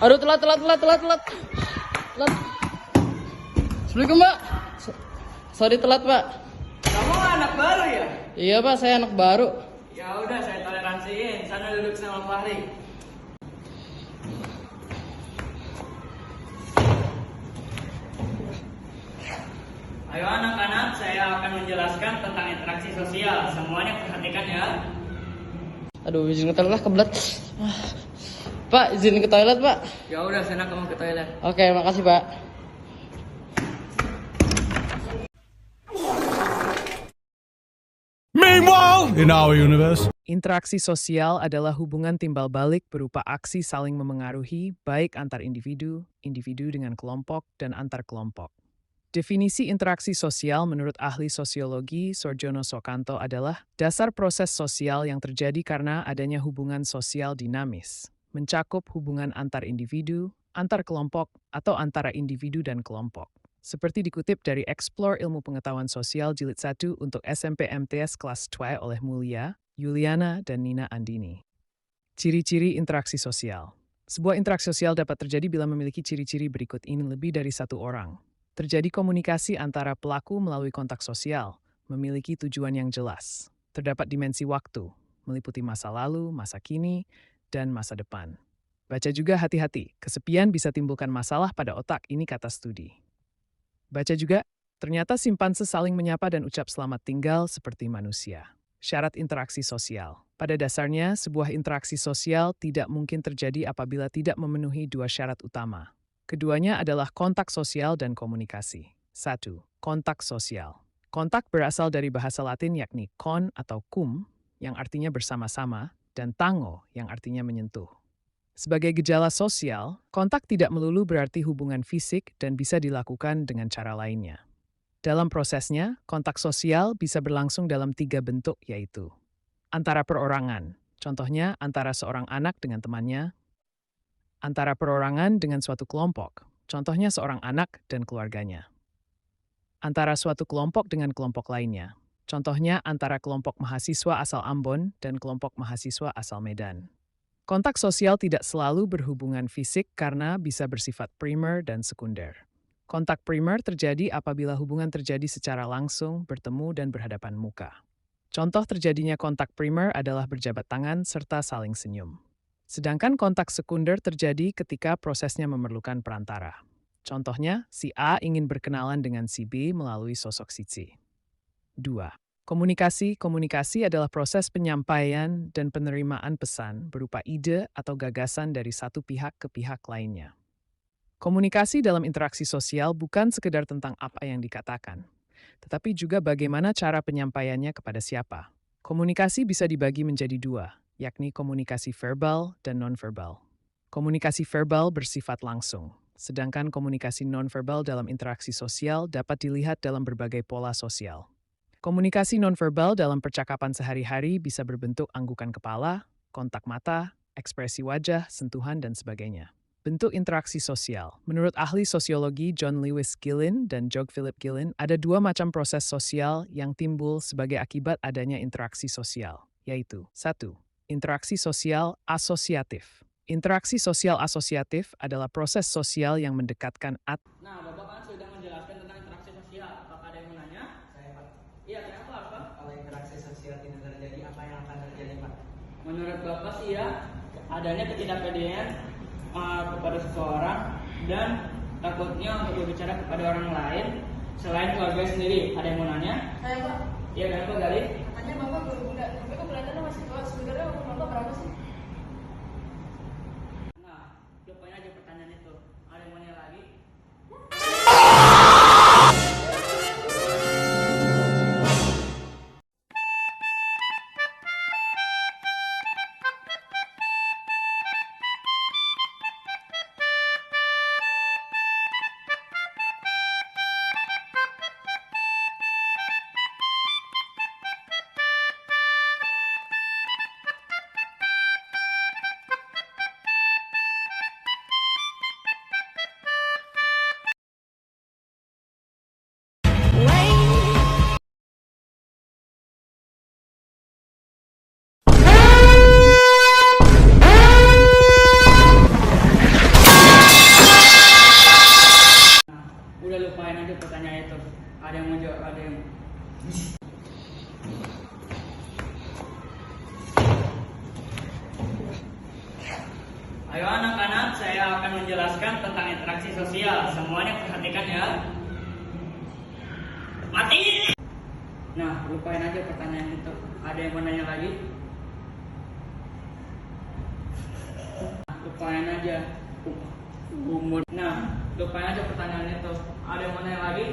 Aduh, telat. Assalamualaikum, Pak. Sorry telat, Pak. Kamu anak baru ya? Iya, Pak, saya anak baru. Ya udah, saya toleransiin. Sana duduk sama Fahri. Ayo anak-anak, saya akan menjelaskan tentang interaksi sosial. Semuanya perhatikan ya. Aduh, izin ke toilet kebelet. Pak, izin ke toilet, Pak. Ya udah, sana kamu ke toilet. Oke, makasih, Pak. Meanwhile, in our universe. Interaksi sosial adalah hubungan timbal balik berupa aksi saling memengaruhi baik antar individu, individu dengan kelompok, dan antar kelompok. Definisi interaksi sosial menurut ahli sosiologi Sorjono Soekanto adalah dasar proses sosial yang terjadi karena adanya hubungan sosial dinamis, mencakup hubungan antar individu, antar kelompok, atau antara individu dan kelompok. Seperti dikutip dari Explore Ilmu Pengetahuan Sosial Jilid 1 untuk SMP MTS kelas 2 oleh Mulia, Yuliana, dan Nina Andini. Ciri-ciri interaksi sosial. Sebuah interaksi sosial dapat terjadi bila memiliki ciri-ciri berikut ini lebih dari satu orang. Terjadi komunikasi antara pelaku melalui kontak sosial, memiliki tujuan yang jelas. Terdapat dimensi waktu, meliputi masa lalu, masa kini, dan masa depan. Baca juga hati-hati, kesepian bisa timbulkan masalah pada otak, ini kata studi. Baca juga, ternyata simpanse saling menyapa dan ucap selamat tinggal seperti manusia. Syarat interaksi sosial. Pada dasarnya, sebuah interaksi sosial tidak mungkin terjadi apabila tidak memenuhi dua syarat utama. Keduanya adalah kontak sosial dan komunikasi. 1. Kontak sosial. Kontak berasal dari bahasa Latin yakni kon atau cum, yang artinya bersama-sama, dan tango, yang artinya menyentuh. Sebagai gejala sosial, kontak tidak melulu berarti hubungan fisik dan bisa dilakukan dengan cara lainnya. Dalam prosesnya, kontak sosial bisa berlangsung dalam 3 bentuk, yaitu antara perorangan, contohnya antara seorang anak dengan temannya, antara perorangan dengan suatu kelompok, contohnya seorang anak dan keluarganya, antara suatu kelompok dengan kelompok lainnya, contohnya antara kelompok mahasiswa asal Ambon dan kelompok mahasiswa asal Medan. Kontak sosial tidak selalu berhubungan fisik karena bisa bersifat primer dan sekunder. Kontak primer terjadi apabila hubungan terjadi secara langsung, bertemu, dan berhadapan muka. Contoh terjadinya kontak primer adalah berjabat tangan serta saling senyum. Sedangkan kontak sekunder terjadi ketika prosesnya memerlukan perantara. Contohnya, si A ingin berkenalan dengan si B melalui sosok si C. 2. Komunikasi adalah proses penyampaian dan penerimaan pesan berupa ide atau gagasan dari satu pihak ke pihak lainnya. Komunikasi dalam interaksi sosial bukan sekedar tentang apa yang dikatakan, tetapi juga bagaimana cara penyampaiannya kepada siapa. Komunikasi bisa dibagi menjadi 2, yakni komunikasi verbal dan nonverbal. Komunikasi verbal bersifat langsung, sedangkan komunikasi nonverbal dalam interaksi sosial dapat dilihat dalam berbagai pola sosial. Komunikasi nonverbal dalam percakapan sehari-hari bisa berbentuk anggukan kepala, kontak mata, ekspresi wajah, sentuhan, dan sebagainya. Bentuk interaksi sosial. Menurut ahli sosiologi John Lewis Gillin dan Jog Philip Gillin, ada 2 macam proses sosial yang timbul sebagai akibat adanya interaksi sosial, yaitu 1. Interaksi sosial asosiatif. Interaksi sosial asosiatif adalah proses sosial yang mendekatkan Nah, Bapak kan sudah menjelaskan tentang interaksi sosial. Apakah ada yang mau nanya? Saya, Pak. Iya, kenapa, Pak? Kalau interaksi sosial tidak terjadi, apa yang akan terjadi, Pak? Menurut Bapak sih ya, adanya ketidakpedean kepada seseorang dan takutnya untuk berbicara kepada orang lain selain keluarga sendiri. Ada yang mau nanya? Saya, Pak. Iya, kenapa, Gali? Katanya Bapak bermuda, tapi kok kelihatannya masih tua. Sebenarnya umur Bapak berapa sih? Nah, lupain aja pertanyaan itu. Ada yang mau nanya lagi? Ada yang mau jawab, ada yang. Ayo anak-anak, saya akan menjelaskan tentang interaksi sosial. Semuanya perhatikan ya. Mati. Nah, lupain aja pertanyaan itu. Ada yang mau nanya lagi? Lupain aja. Umur. Nah, lupain aja pertanyaan itu. Ada yang mau nanya lagi?